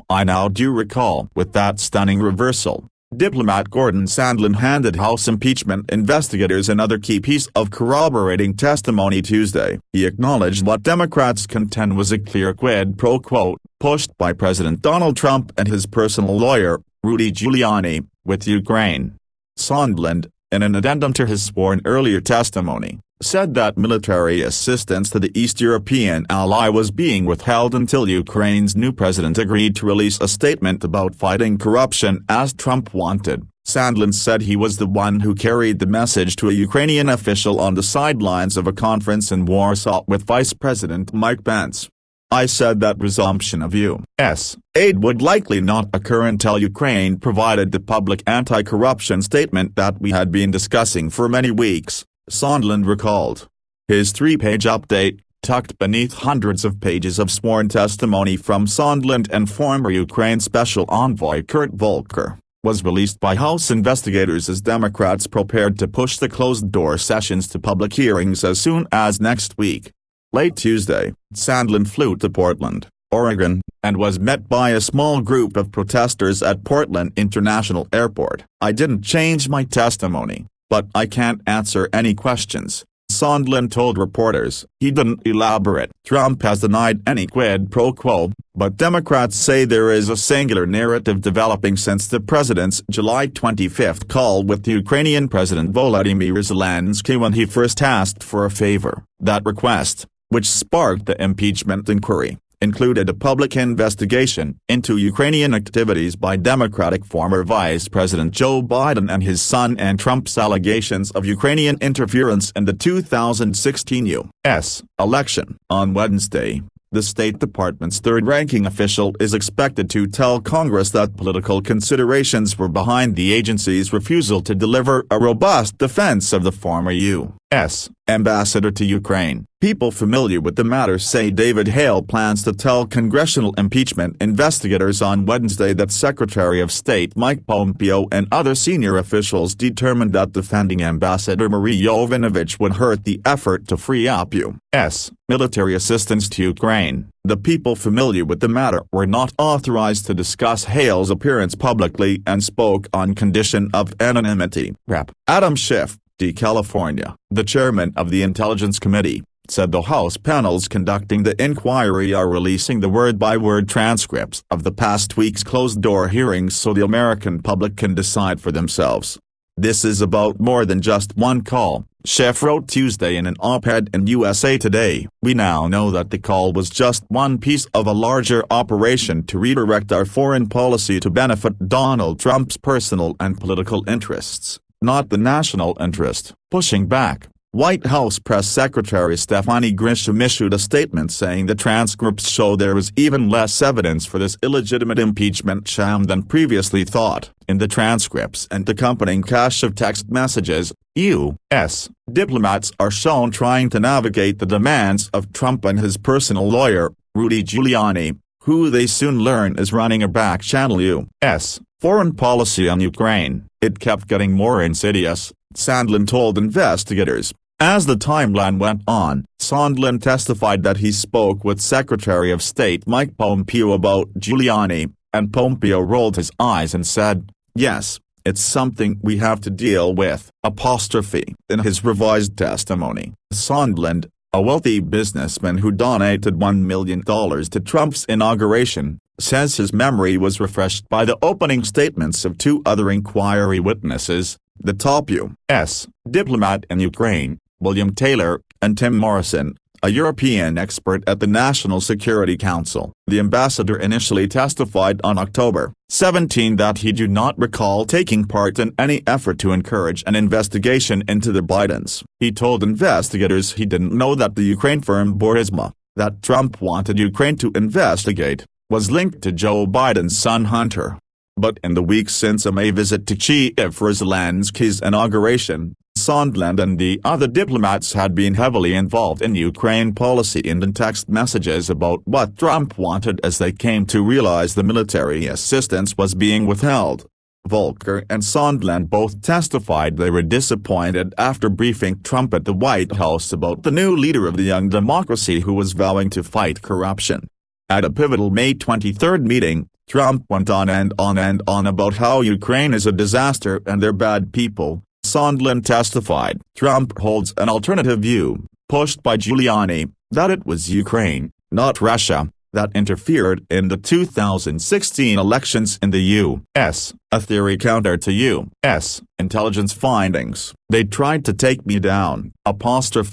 I now do recall. With that stunning reversal, diplomat Gordon Sondland handed House impeachment investigators another key piece of corroborating testimony Tuesday. He acknowledged what Democrats contend was a clear quid pro quo, pushed by President Donald Trump and his personal lawyer, Rudy Giuliani, with Ukraine. Sondland, in an addendum to his sworn earlier testimony, said that military assistance to the East European ally was being withheld until Ukraine's new president agreed to release a statement about fighting corruption as Trump wanted. Sondland said he was the one who carried the message to a Ukrainian official on the sidelines of a conference in Warsaw with Vice President Mike Pence. I said that resumption of U.S. aid would likely not occur until Ukraine provided the public anti-corruption statement that we had been discussing for many weeks, Sondland recalled. His three-page update, tucked beneath hundreds of pages of sworn testimony from Sondland and former Ukraine Special Envoy Kurt Volker, was released by House investigators as Democrats prepared to push the closed-door sessions to public hearings as soon as next week. Late Tuesday, Sondland flew to Portland, Oregon, and was met by a small group of protesters at Portland International Airport. I didn't change my testimony, but I can't answer any questions, Sondland told reporters. He didn't elaborate. Trump has denied any quid pro quo, but Democrats say there is a singular narrative developing since the president's July 25 call with Ukrainian President Volodymyr Zelensky when he first asked for a favor. That request, which sparked the impeachment inquiry, included a public investigation into Ukrainian activities by Democratic former Vice President Joe Biden and his son and Trump's allegations of Ukrainian interference in the 2016 U.S. election. On Wednesday, the State Department's third-ranking official is expected to tell Congress that political considerations were behind the agency's refusal to deliver a robust defense of the former U.S. ambassador to Ukraine. People familiar with the matter say David Hale plans to tell congressional impeachment investigators on Wednesday that Secretary of State Mike Pompeo and other senior officials determined that defending Ambassador Marie Yovanovitch would hurt the effort to free up U.S. military assistance to Ukraine. The people familiar with the matter were not authorized to discuss Hale's appearance publicly and spoke on condition of anonymity. Rep. Adam Schiff, D. California, the chairman of the Intelligence Committee, said the House panels conducting the inquiry are releasing the word-by-word transcripts of the past week's closed-door hearings so the American public can decide for themselves. This is about more than just one call, Schiff wrote Tuesday in an op-ed in USA Today. We now know that the call was just one piece of a larger operation to redirect our foreign policy to benefit Donald Trump's personal and political interests, not the national interest. Pushing back, White House Press Secretary Stephanie Grisham issued a statement saying the transcripts show there is even less evidence for this illegitimate impeachment sham than previously thought. In the transcripts and accompanying cache of text messages, U.S. diplomats are shown trying to navigate the demands of Trump and his personal lawyer, Rudy Giuliani, who they soon learn is running a back-channel U.S. foreign policy on Ukraine. It kept getting more insidious, Sondland told investigators. As the timeline went on, Sondland testified that he spoke with Secretary of State Mike Pompeo about Giuliani, and Pompeo rolled his eyes and said, "Yes, it's something we have to deal with." In his revised testimony, Sondland, a wealthy businessman who donated $1 million to Trump's inauguration, says his memory was refreshed by the opening statements of two other inquiry witnesses, the top U.S. diplomat in Ukraine, William Taylor, and Tim Morrison, a European expert at the National Security Council. The ambassador initially testified on October 17 that he did not recall taking part in any effort to encourage an investigation into the Bidens. He told investigators he didn't know that the Ukraine firm Burisma, that Trump wanted Ukraine to investigate, was linked to Joe Biden's son Hunter. But in the weeks since a May visit to Kyiv for Zelensky's inauguration, Sondland and the other diplomats had been heavily involved in Ukraine policy and in text messages about what Trump wanted as they came to realize the military assistance was being withheld. Volker and Sondland both testified they were disappointed after briefing Trump at the White House about the new leader of the young democracy who was vowing to fight corruption. At a pivotal May 23 meeting, Trump went on and on and on about how Ukraine is a disaster and they're bad people, Sondland testified. Trump holds an alternative view, pushed by Giuliani, that it was Ukraine, not Russia, that interfered in the 2016 elections in the U.S., a theory counter to U.S. intelligence findings. They tried to take me down,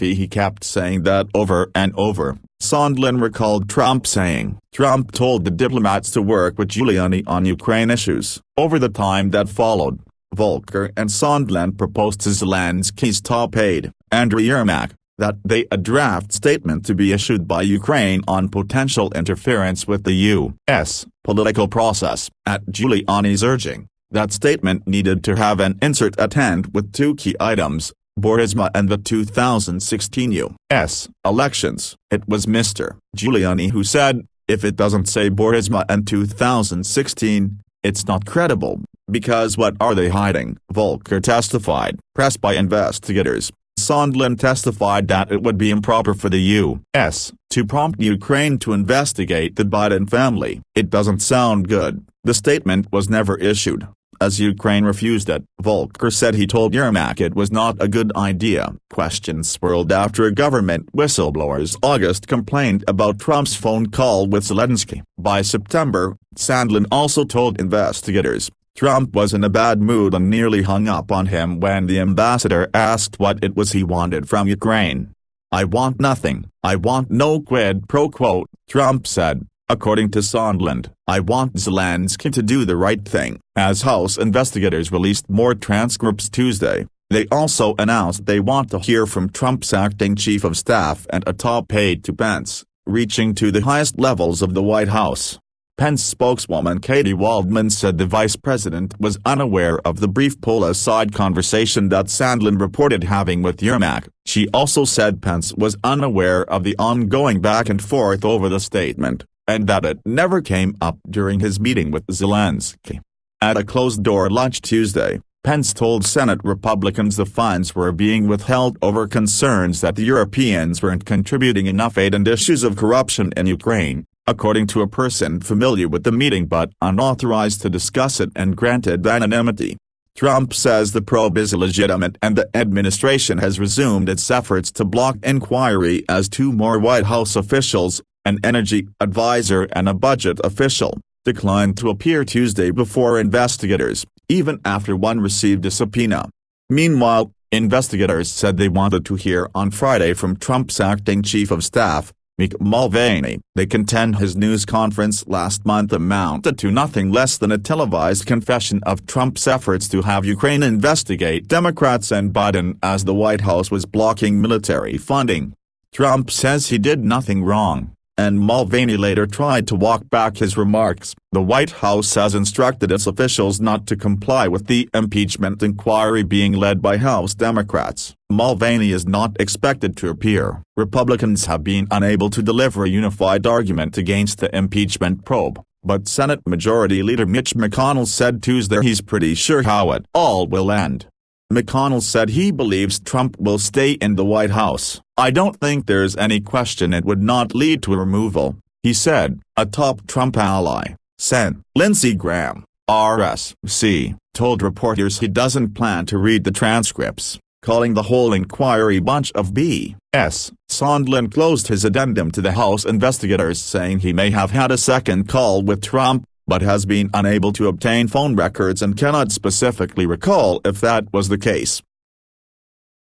he kept saying that over and over, Sondland recalled Trump saying. Trump told the diplomats to work with Giuliani on Ukraine issues. Over the time that followed, Volker and Sondland proposed to Zelensky's top aide, Andriy Yermak, that they a draft statement to be issued by Ukraine on potential interference with the U.S. political process. At Giuliani's urging, that statement needed to have an insert at hand with two key items, Burisma and the 2016 U.S. elections. It was Mr. Giuliani who said, if it doesn't say Burisma and 2016, it's not credible, because what are they hiding? Volker testified. Pressed by investigators, Sondland testified that it would be improper for the U.S. to prompt Ukraine to investigate the Biden family. It doesn't sound good. The statement was never issued, as Ukraine refused it. Volker said he told Yermak it was not a good idea. Questions swirled after government whistleblowers August complained about Trump's phone call with Zelensky. By September, Sondland also told investigators, Trump was in a bad mood and nearly hung up on him when the ambassador asked what it was he wanted from Ukraine. I want nothing. I want no quid pro quo, Trump said, according to Sondland. I want Zelensky to do the right thing. As House investigators released more transcripts Tuesday, they also announced they want to hear from Trump's acting chief of staff and a top aide to Pence, reaching to the highest levels of the White House. Pence spokeswoman Katie Waldman said the vice president was unaware of the brief pull-aside conversation that Sondland reported having with Yermak. She also said Pence was unaware of the ongoing back and forth over the statement, and that it never came up during his meeting with Zelensky. At a closed-door lunch Tuesday, Pence told Senate Republicans the funds were being withheld over concerns that the Europeans weren't contributing enough aid and issues of corruption in Ukraine, according to a person familiar with the meeting but unauthorized to discuss it and granted anonymity. Trump says the probe is illegitimate and the administration has resumed its efforts to block inquiry as two more White House officials, an energy advisor and a budget official, declined to appear Tuesday before investigators, even after one received a subpoena. Meanwhile, investigators said they wanted to hear on Friday from Trump's acting chief of staff, Mick Mulvaney. They contend his news conference last month amounted to nothing less than a televised confession of Trump's efforts to have Ukraine investigate Democrats and Biden as the White House was blocking military funding. Trump says he did nothing wrong, and Mulvaney later tried to walk back his remarks. The White House has instructed its officials not to comply with the impeachment inquiry being led by House Democrats. Mulvaney is not expected to appear. Republicans have been unable to deliver a unified argument against the impeachment probe, but Senate Majority Leader Mitch McConnell said Tuesday he's pretty sure how it all will end. McConnell said he believes Trump will stay in the White House. I don't think there's any question it would not lead to a removal, he said. A top Trump ally, Sen. Lindsey Graham, RSC, told reporters he doesn't plan to read the transcripts, calling the whole inquiry bunch of BS. Sondland closed his addendum to the House investigators saying he may have had a second call with Trump, but has been unable to obtain phone records and cannot specifically recall if that was the case.